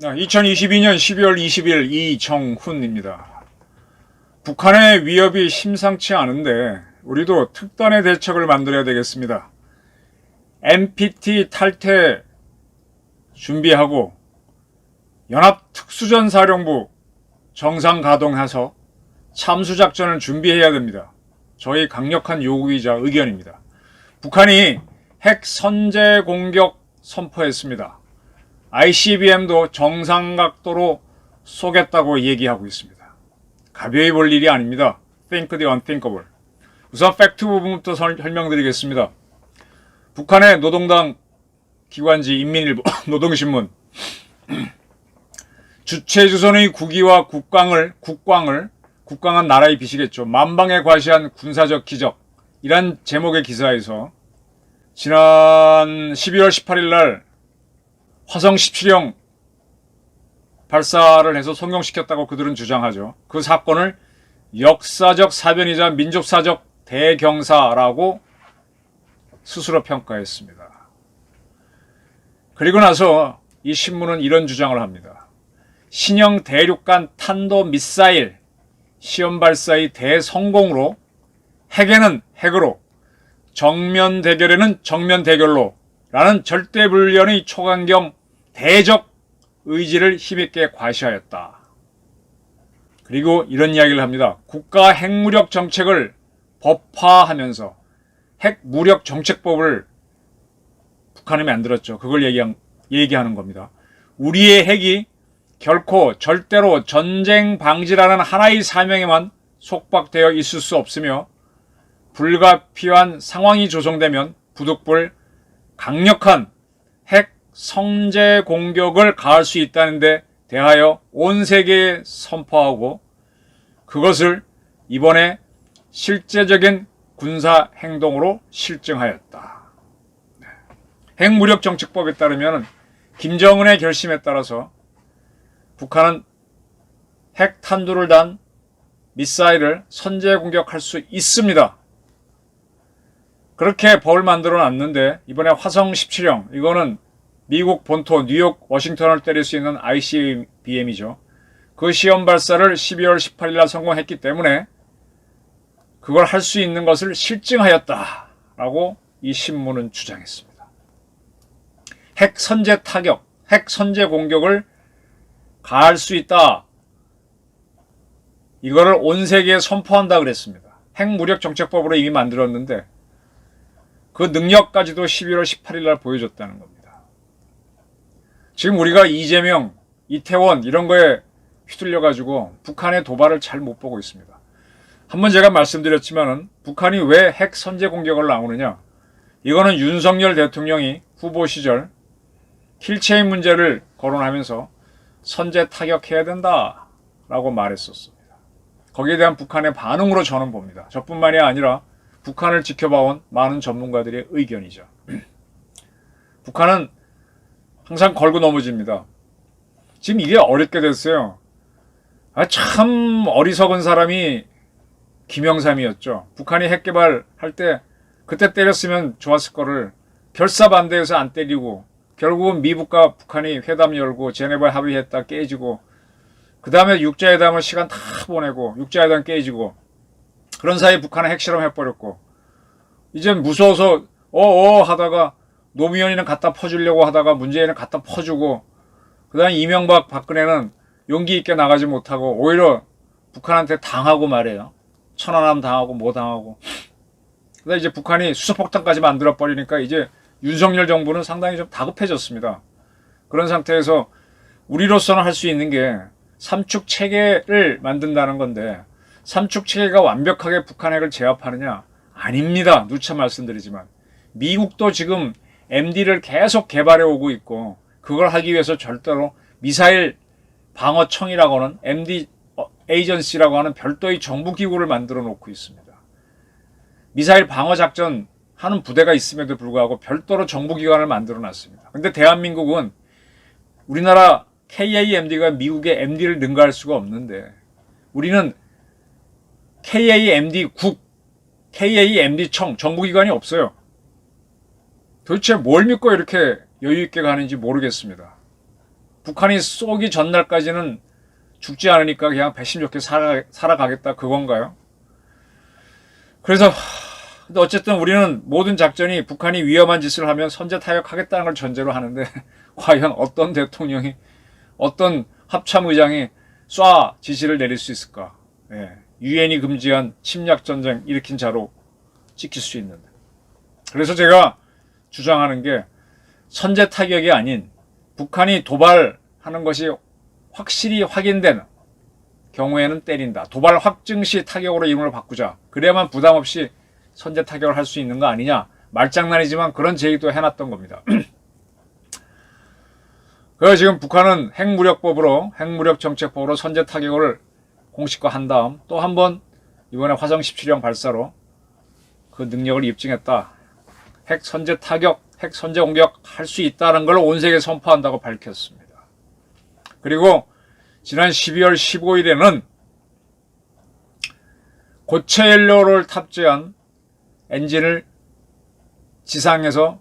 2022년 12월 20일 이정훈입니다. 북한의 위협이 심상치 않은데 우리도 특단의 대책을 만들어야 되겠습니다. NPT 탈퇴 준비하고 연합특수전사령부 정상 가동해서 참수작전을 준비해야 됩니다. 저희 강력한 요구이자 의견입니다. 북한이 핵 선제 공격 선포했습니다. ICBM도 정상각도로 쏘겠다고 얘기하고 있습니다. 가벼이 볼 일이 아닙니다. Think the unthinkable. 우선 팩트 부분부터 설명드리겠습니다. 북한의 노동당 기관지 인민일보 노동신문 주체조선의 국위와 국광은 나라의 빚이겠죠. 만방에 과시한 군사적 기적 이란 제목의 기사에서 지난 12월 18일 날 화성 17형 발사를 해서 성공시켰다고 그들은 주장하죠. 그 사건을 역사적 사변이자 민족사적 대경사라고 스스로 평가했습니다. 그리고 나서 이 신문은 이런 주장을 합니다. 신형 대륙간 탄도 미사일 시험 발사의 대성공으로 핵에는 핵으로 정면 대결에는 정면 대결로 라는 절대불변의 초강경 대적 의지를 힘있게 과시하였다. 그리고 이런 이야기를 합니다. 국가 핵무력 정책을 법화하면서 핵무력 정책법을 북한이 만들었죠. 그걸 얘기하는 겁니다. 우리의 핵이 결코 절대로 전쟁 방지라는 하나의 사명에만 속박되어 있을 수 없으며 불가피한 상황이 조성되면 부득불 강력한 핵 성제 공격을 가할 수 있다는 데 대하여 온 세계에 선포하고 그것을 이번에 실제적인 군사 행동으로 실증하였다. 핵무력정책법에 따르면 김정은의 결심에 따라서 북한은 핵 탄두를 단 미사일을 선제 공격할 수 있습니다. 그렇게 법을 만들어 놨는데 이번에 화성 17형 이거는 미국 본토 뉴욕 워싱턴을 때릴 수 있는 ICBM이죠. 그 시험 발사를 12월 18일 날 성공했기 때문에 그걸 할 수 있는 것을 실증하였다라고 이 신문은 주장했습니다. 핵 선제 타격, 핵 선제 공격을 가할 수 있다. 이거를 온 세계에 선포한다 그랬습니다. 핵무력 정책법으로 이미 만들었는데 그 능력까지도 11월 18일 날 보여줬다는 겁니다. 지금 우리가 이재명, 이태원 이런 거에 휘둘려가지고 북한의 도발을 잘 못 보고 있습니다. 한번 제가 말씀드렸지만은 북한이 왜 핵 선제 공격을 나오느냐. 이거는 윤석열 대통령이 후보 시절 킬체인 문제를 거론하면서 선제 타격해야 된다라고 말했었습니다. 거기에 대한 북한의 반응으로 저는 봅니다. 저뿐만이 아니라 북한을 지켜봐온 많은 전문가들의 의견이죠. 북한은 항상 걸고 넘어집니다. 지금 이게 어렵게 됐어요. 참 어리석은 사람이 김영삼이었죠. 북한이 핵 개발할 때 그때 때렸으면 좋았을 거를 결사반대해서 안 때리고 결국은 미국과 북한이 회담 열고 제네바 합의했다 깨지고 그 다음에 육자회담을 시간 다 보내고 육자회담 깨지고 그런 사이에 북한은 핵실험 해버렸고 이제 무서워서 하다가 노무현이는 갖다 퍼주려고 하다가 문재인은 갖다 퍼주고 그 다음에 이명박 박근혜는 용기 있게 나가지 못하고 오히려 북한한테 당하고 말해요. 천안함 당하고 뭐 당하고 그다음에 이제 북한이 수소폭탄까지 만들어버리니까 이제 윤석열 정부는 상당히 좀 다급해졌습니다. 그런 상태에서 우리로서는 할 수 있는 게 삼축 체계를 만든다는 건데 삼축 체계가 완벽하게 북한 핵을 제압하느냐? 아닙니다. 누차 말씀드리지만 미국도 지금 MD를 계속 개발해 오고 있고 그걸 하기 위해서 절대로 미사일 방어청이라고 하는 MD 에이전시라고 하는 별도의 정부기구를 만들어 놓고 있습니다. 미사일 방어작전 하는 부대가 있음에도 불구하고 별도로 정부기관을 만들어 놨습니다. 근데 대한민국은 우리나라 KAMD가 미국의 MD를 능가할 수가 없는데 우리는 KAMD KAMD청 정부기관이 없어요. 도대체 뭘 믿고 이렇게 여유있게 가는지 모르겠습니다. 북한이 쏘기 전날까지는 죽지 않으니까 그냥 배심 좋게 살아가겠다 그건가요? 그래서 근데 어쨌든 우리는 모든 작전이 북한이 위험한 짓을 하면 선제 타격하겠다는 걸 전제로 하는데 과연 어떤 대통령이 어떤 합참의장이 쏴 지시를 내릴 수 있을까? 유엔이 금지한 침략전쟁 일으킨 자로 찍힐 수 있는데. 그래서 제가 주장하는 게 선제 타격이 아닌 북한이 도발하는 것이 확실히 확인된 경우에는 때린다. 도발 확증 시 타격으로 이름을 바꾸자. 그래야만 부담 없이 선제 타격을 할 수 있는 거 아니냐. 말장난이지만 그런 제의도 해놨던 겁니다. 그래서 지금 북한은 핵무력정책법으로 선제 타격을 공식화한 다음 또 한 번 이번에 화성 17형 발사로 그 능력을 입증했다. 핵 선제 타격, 핵 선제 공격 할 수 있다는 걸 온 세계에 선포한다고 밝혔습니다. 그리고 지난 12월 15일에는 고체 연료를 탑재한 엔진을 지상에서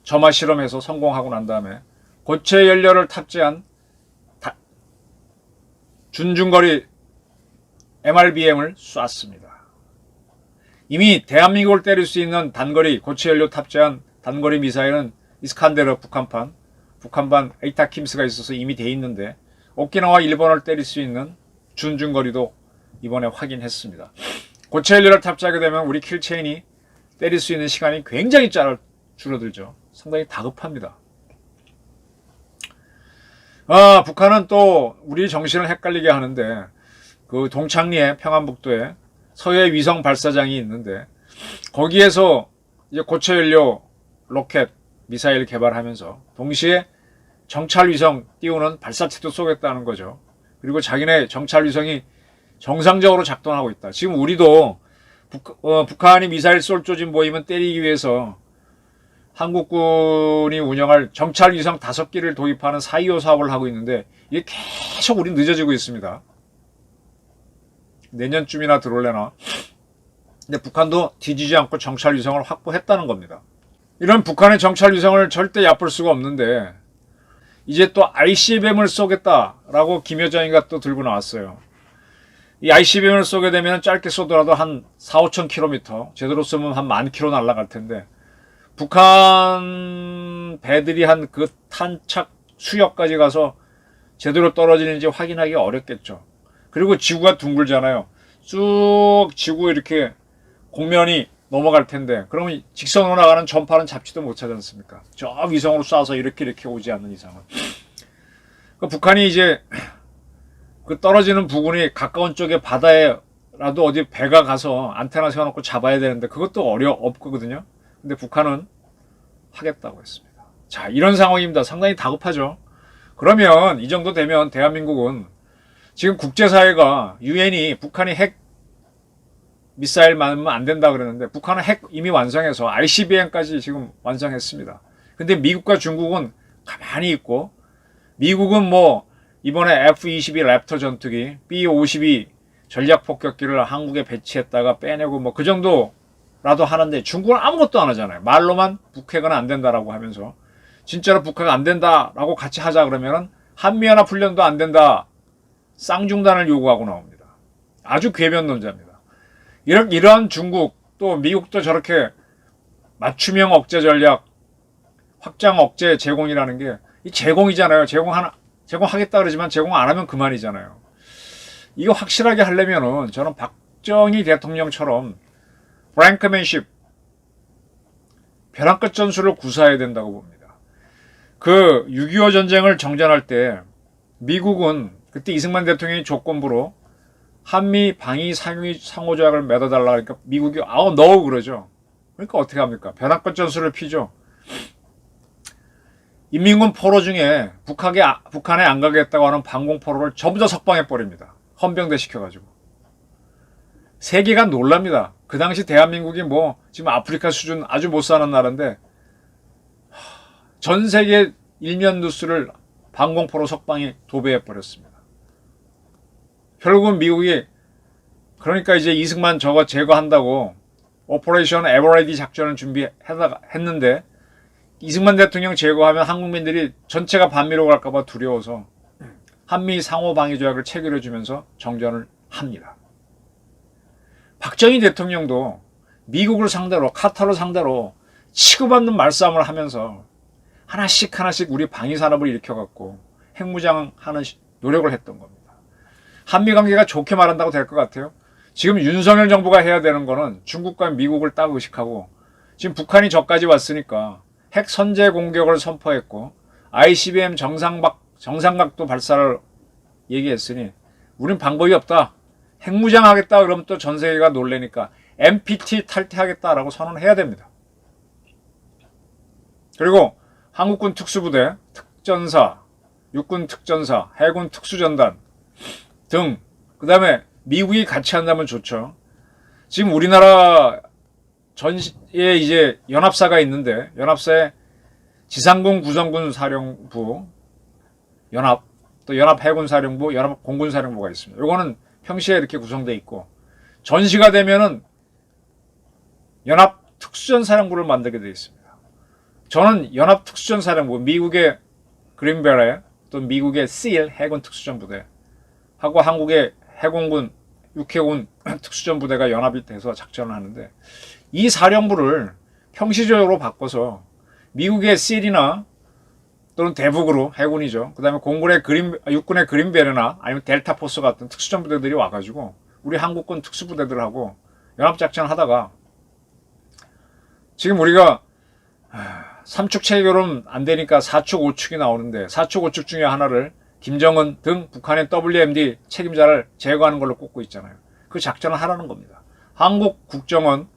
점화 실험해서 성공하고 난 다음에 고체 연료를 탑재한 준중거리 MRBM을 쐈습니다. 이미 대한민국을 때릴 수 있는 단거리 고체 연료 탑재한 단거리 미사일은 이스칸데르 북한판 에이타킴스가 있어서 이미 돼 있는데 오키나와 일본을 때릴 수 있는 준중거리도 이번에 확인했습니다. 고체 연료를 탑재하게 되면 우리 킬체인이 때릴 수 있는 시간이 굉장히 줄어들죠. 상당히 다급합니다. 북한은 또 우리 정신을 헷갈리게 하는데 그 동창리에 평안북도에 서해 위성 발사장이 있는데 거기에서 이제 고체 연료 로켓 미사일 개발하면서 동시에 정찰 위성 띄우는 발사체도 쏘겠다는 거죠. 그리고 자기네 정찰 위성이 정상적으로 작동하고 있다. 지금 우리도 북한이 미사일 쏠 조짐 보이면 때리기 위해서 한국군이 운영할 정찰 위성 5기를 도입하는 4.25 사업을 하고 있는데 이게 계속 우리 늦어지고 있습니다. 내년쯤이나 들어올래나. 근데 북한도 뒤지지 않고 정찰 위성을 확보했다는 겁니다. 이런 북한의 정찰 위성을 절대 얕볼 수가 없는데 이제 또 ICBM을 쏘겠다라고 김 여정이가 또 들고 나왔어요. 이 ICBM을 쏘게 되면 짧게 쏘더라도 한 4,5천 킬로미터, 제대로 쏘면 한 10,000킬로 날아갈 텐데 북한 배들이 한 그 탄착 수역까지 가서 제대로 떨어지는지 확인하기 어렵겠죠. 그리고 지구가 둥글잖아요. 쭉 지구 이렇게 공면이 넘어갈 텐데 그러면 직선으로 나가는 전파는 잡지도 못하지 않습니까? 저 위성으로 쏴서 이렇게 오지 않는 이상은. 그 북한이 이제 그 떨어지는 부근이 가까운 쪽에 바다에라도 어디 배가 가서 안테나 세워놓고 잡아야 되는데 그것도 없거든요. 근데 북한은 하겠다고 했습니다. 자, 이런 상황입니다. 상당히 다급하죠. 그러면 이 정도 되면 대한민국은 지금 국제사회가 유엔이 북한이 핵 미사일 만으면 안 된다 그러는데 북한은 핵 이미 완성해서 ICBM까지 지금 완성했습니다. 근데 미국과 중국은 가만히 있고 미국은 뭐 이번에 F-22 랩터 전투기, B-52 전략폭격기를 한국에 배치했다가 빼내고 뭐 그 정도라도 하는데 중국은 아무것도 안 하잖아요. 말로만 북핵은 안 된다라고 하면서 진짜로 북핵 안 된다라고 같이 하자 그러면은 한미연합훈련도 안 된다. 쌍중단을 요구하고 나옵니다. 아주 궤변론자입니다. 이런 중국 또 미국도 저렇게 맞춤형 억제 전략, 확장 억제 제공이라는 게 이 제공이잖아요. 제공하겠다 그러지만 제공 안 하면 그만이잖아요. 이거 확실하게 하려면은 저는 박정희 대통령처럼 브랭크맨십, 벼랑 끝 전술을 구사해야 된다고 봅니다. 그 6.25 전쟁을 정전할 때 미국은 그때 이승만 대통령이 조건부로 한미 방위 상호조약을 맺어달라 그러니까 미국이 no 그러죠. 그러니까 어떻게 합니까? 벼랑 끝 전술을 피죠. 인민군 포로 중에 북한에 안 가겠다고 하는 방공포로를 전부 다 석방해버립니다. 헌병대 시켜가지고. 세계가 놀랍니다. 그 당시 대한민국이 뭐 지금 아프리카 수준 아주 못 사는 나라인데 전 세계 일면 뉴스를 방공포로 석방이 도배해버렸습니다. 결국은 미국이 그러니까 이제 이승만 저거 제거한다고 오퍼레이션 에버레디 작전을 준비했는데 이승만 대통령 제거하면 한국민들이 전체가 반미로 갈까봐 두려워서 한미 상호방위조약을 체결해주면서 정전을 합니다. 박정희 대통령도 미국을 상대로 카타르 상대로 치고받는 말싸움을 하면서 하나씩 우리 방위산업을 일으켜갖고 핵무장하는 노력을 했던 겁니다. 한미관계가 좋게 말한다고 될 것 같아요. 지금 윤석열 정부가 해야 되는 거는 중국과 미국을 딱 의식하고 지금 북한이 저까지 왔으니까 핵 선제 공격을 선포했고 ICBM 정상각도 발사를 얘기했으니 우린 방법이 없다. 핵무장하겠다 그러면 또 전 세계가 놀래니까 NPT 탈퇴하겠다라고 선언해야 됩니다. 그리고 한국군 특수부대, 특전사, 육군 특전사, 해군 특수전단 등 그 다음에 미국이 같이 한다면 좋죠. 지금 우리나라 전시에 이제 연합사가 있는데 연합사에 지상군 구성군 사령부, 또 연합해군사령부, 연합공군사령부가 있습니다. 이거는 평시에 이렇게 구성되어 있고 전시가 되면은 연합특수전사령부를 만들게 되어 있습니다. 저는 연합특수전사령부, 미국의 그린베레, 또 미국의 SEAL 해군 특수전부대 하고 한국의 해공군, 육해군 특수전부대가 연합이 돼서 작전을 하는데 이 사령부를 평시적으로 바꿔서 미국의 SEAL이나 또는 대북으로 해군이죠. 그 다음에 육군의 그린베레나 아니면 델타포스 같은 특수전부대들이 와가지고 우리 한국군 특수부대들하고 연합작전 하다가 지금 우리가 3축 체결은 안 되니까 4축, 5축이 나오는데 4축, 5축 중에 하나를 김정은 등 북한의 WMD 책임자를 제거하는 걸로 꼽고 있잖아요. 그 작전을 하라는 겁니다. 한국 국정원,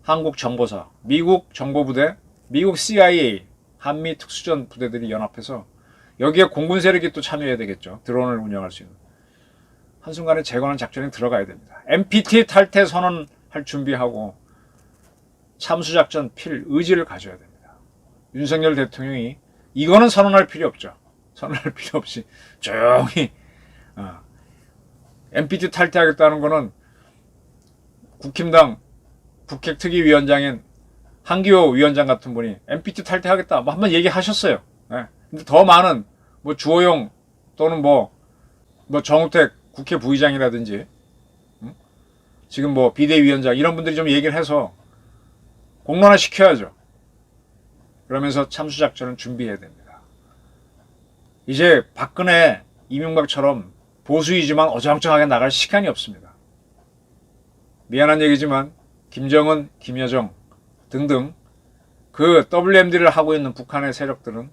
한국 정보사, 미국 정보부대, 미국 CIA, 한미 특수전 부대들이 연합해서 여기에 공군 세력이 또 참여해야 되겠죠. 드론을 운영할 수 있는. 한순간에 제거하는 작전이 들어가야 됩니다. NPT 탈퇴 선언할 준비하고 참수작전 필 의지를 가져야 됩니다. 윤석열 대통령이 이거는 선언할 필요 없죠. 선언할 필요 없이 조용히 NPT 탈퇴하겠다는 거는 국힘당 북핵특위위원장인 한기호 위원장 같은 분이 NPT 탈퇴하겠다 한번 얘기하셨어요. 네. 근데 더 많은 주호영 또는 정우택 국회 부의장이라든지 지금 비대위원장 이런 분들이 좀 얘기를 해서 공론화 시켜야죠. 그러면서 참수작전을 준비해야 됩니다. 이제 박근혜, 이명박처럼 보수이지만 어정쩡하게 나갈 시간이 없습니다. 미안한 얘기지만 김정은, 김여정 등등 그 WMD를 하고 있는 북한의 세력들은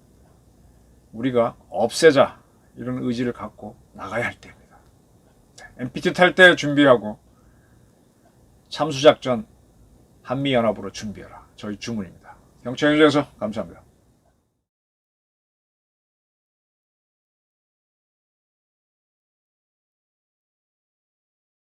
우리가 없애자 이런 의지를 갖고 나가야 할 때입니다. NPT 탈퇴 준비하고 참수작전 한미연합으로 준비해라. 저희 주문입니다. 경청해 주셔서 감사합니다.